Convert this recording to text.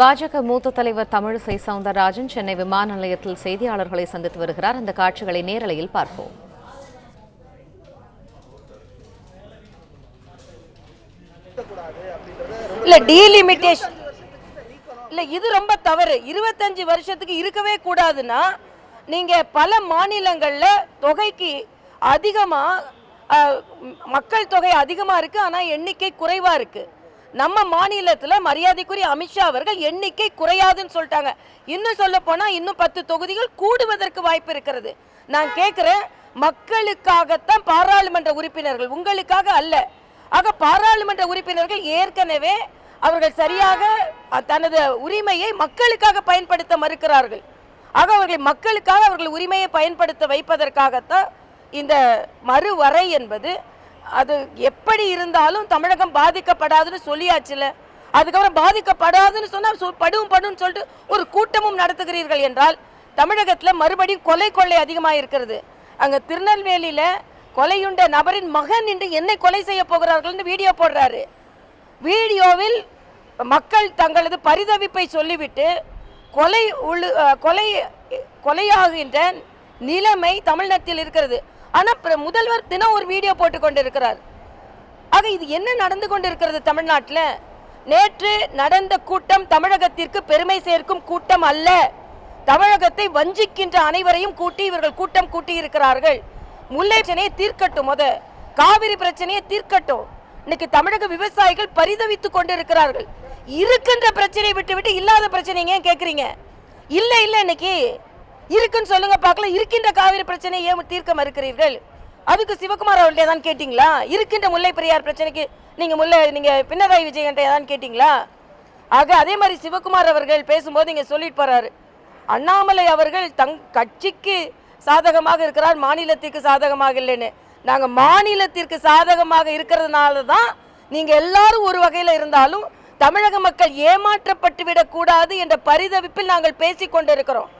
பாஜக மூத்த தலைவர் தமிழிசை சவுந்தரராஜன் சென்னை விமான நிலையத்தில் செய்தியாளர்களை சந்தித்து வருகிறார். அந்த காட்சிகளை நேரலையில் பார்ப்போம். இல்ல டீலிமிட்டேஷன் இல்ல, இது ரொம்ப தவறு. 25 வருஷத்துக்கு இருக்கவே கூடாதுன்னா நீங்க பல மாநிலங்கள்ல தொகைக்கு அதிகமா மக்கள் தொகை அதிகமா இருக்கு, ஆனா எண்ணிக்கை குறைவா இருக்கு. நம்ம மாநிலத்துல மரியாதைக்குரிய அமித்ஷா அவர்கள் எண்ணிக்கை குறையாதுன்னு சொல்லிட்டாங்க. இன்னும் சொல்ல போனா இன்னும் 10 தொகுதிகள் கூடுவதற்கு வாய்ப்பு இருக்கிறது. நான் கேட்கிறேன், மக்களுக்காகத்தான் பாராளுமன்ற உறுப்பினர்கள், உங்களுக்காக அல்ல. ஆக பாராளுமன்ற உறுப்பினர்கள் ஏற்கனவே அவர்கள் சரியாக தனது உரிமையை மக்களுக்காக பயன்படுத்த மறுக்கிறார்கள். ஆக அவர்கள் மக்களுக்காக அவர்கள் உரிமையை பயன்படுத்த வைப்பதற்காகத்தான் இந்த மறுவரை என்பது. அது எப்படி இருந்தாலும் தமிழகம் பாதிக்கப்படாதுன்னு சொல்லியாச்சுல, அதுக்கப்புறம் பாதிக்கப்படாதுன்னு சொன்னால் படுன்னு சொல்லிட்டு ஒரு கூட்டமும் நடத்துகிறீர்கள் என்றால் தமிழகத்தில் மறுபடியும் கொள்ளை அதிகமாக இருக்கிறது. அங்கே திருநெல்வேலியில் கொலையுண்ட நபரின் மகன் இன்று என்னை கொலை செய்ய போகிறார்கள் வீடியோ போடுறாரு. வீடியோவில் மக்கள் தங்களது பரிதவிப்பை சொல்லிவிட்டு கொலையாகின்ற நிலைமை தமிழ்நாட்டில் இருக்கிறது. ஆனால் முதல்வர் தினம் ஒரு வீடியோ போட்டு கொண்டு இருக்கிறார். ஆக இது என்ன நடந்து கொண்டு இருக்கிறது தமிழ்நாட்டில்? நேற்று நடந்த கூட்டம் தமிழகத்திற்கு பெருமை சேர்க்கும் கூட்டம் அல்ல. தமிழகத்தை வஞ்சிக்கின்ற அனைவரையும் கூட்டி இவர்கள் கூட்டம் கூட்டி இருக்கிறார்கள். முல்லை பிரச்சனையை தீர்க்கட்டும், காவிரி பிரச்சனையை தீர்க்கட்டும். இன்னைக்கு தமிழக விவசாயிகள் பரிதவித்துக் கொண்டு இருக்கிறார்கள். இருக்கின்ற பிரச்சனையை விட்டு இல்லாத பிரச்சனைங்க ஏன் கேட்குறீங்க? இல்லை இன்னைக்கு இருக்குன்னு சொல்லுங்க பார்க்கலாம். இருக்கின்ற காவிரி பிரச்சனையை ஏன் தீர்க்க மறுக்கிறீர்கள்? அதுக்கு சிவகுமார் அவர்கள்ட்ட தான் கேட்டீங்களா? இருக்கின்ற முல்லை பெரியார் பிரச்சனைக்கு நீங்க பினராயி விஜயன் தான் கேட்டீங்களா? ஆக அதே மாதிரி சிவகுமார் அவர்கள் பேசும்போது இங்க சொல்லிட்டு போறாரு, அண்ணாமலை அவர்கள் கட்சிக்கு சாதகமாக இருக்கிறார், மாநிலத்திற்கு சாதகமாக இல்லைன்னு. நாங்க மாநிலத்திற்கு சாதகமாக இருக்கிறதுனால தான் நீங்க எல்லாரும் ஒரு வகையில் இருந்தாலும் தமிழக மக்கள் ஏமாற்றப்பட்டு விடக்கூடாது என்ற பரிதவிப்பில் நாங்கள் பேசிக் கொண்டிருக்கிறோம்.